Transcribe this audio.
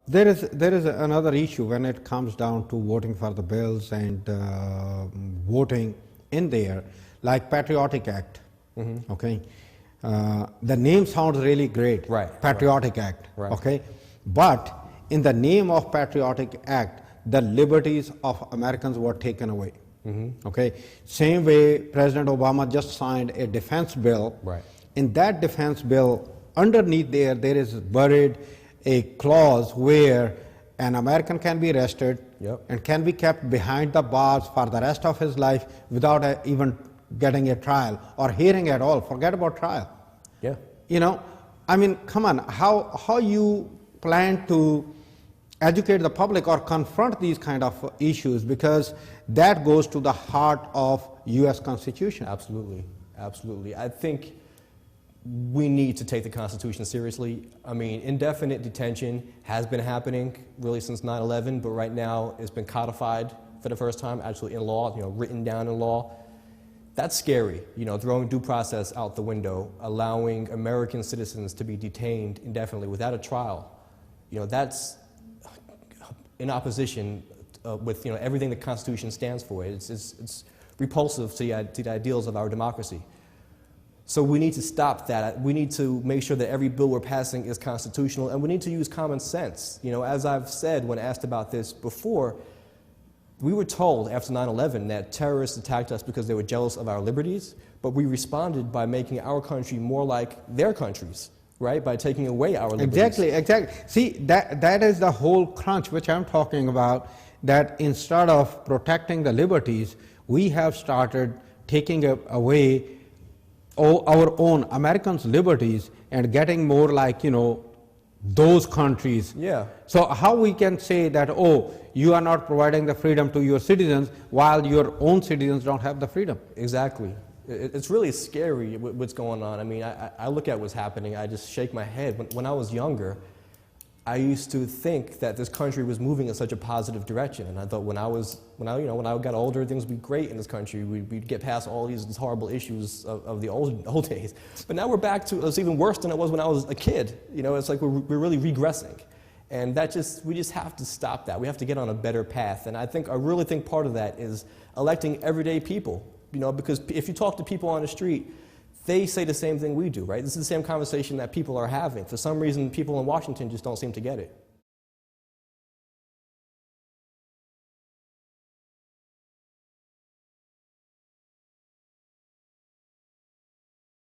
there is another issue when it comes down to voting for the bills and voting in there, like Patriotic Act. Okay, the name sounds really great, Right, Patriotic Act. Right. Okay, but in the name of Patriotic Act, the liberties of Americans were taken away. Okay, same way President Obama just signed a defense bill. Right. In that defense bill, underneath there is buried a clause where an American can be arrested and can be kept behind the bars for the rest of his life without even getting a trial or hearing at all. Forget about trial. Yeah. You know, I mean, come on, how you plan to educate the public or confront these kind of issues, because that goes to the heart of U.S. Constitution. Absolutely, absolutely. I think we need to take the Constitution seriously. I mean, indefinite detention has been happening really since 9/11, but right now it's been codified for the first time, actually in law, written down in law. That's scary, throwing due process out the window, allowing American citizens to be detained indefinitely without a trial. That's in opposition with everything the Constitution stands for. It's repulsive to the ideals of our democracy. So we need to stop that. We need to make sure that every bill we're passing is constitutional, and we need to use common sense. As I've said when asked about this before, we were told after 9/11 that terrorists attacked us because they were jealous of our liberties, but we responded by making our country more like their countries, right? By taking away our liberties. Exactly. See, that is the whole crunch which I'm talking about, that instead of protecting the liberties, we have started taking away our own Americans' liberties and getting more like, those countries. Yeah. So how we can say that, oh, you are not providing the freedom to your citizens while your own citizens don't have the freedom? Exactly. It's really scary what's going on. I mean, I look at what's happening, I just shake my head. When I was younger, I used to think that this country was moving in such a positive direction, and I thought when I got older, things would be great in this country. We'd get past all these horrible issues of the old days. But now we're back to it's even worse than it was when I was a kid. It's like we're really regressing, and we just have to stop that. We have to get on a better path, and I really think part of that is electing everyday people. Because if you talk to people on the street, they say the same thing we do, right? This is the same conversation that people are having. For some reason, people in Washington just don't seem to get it.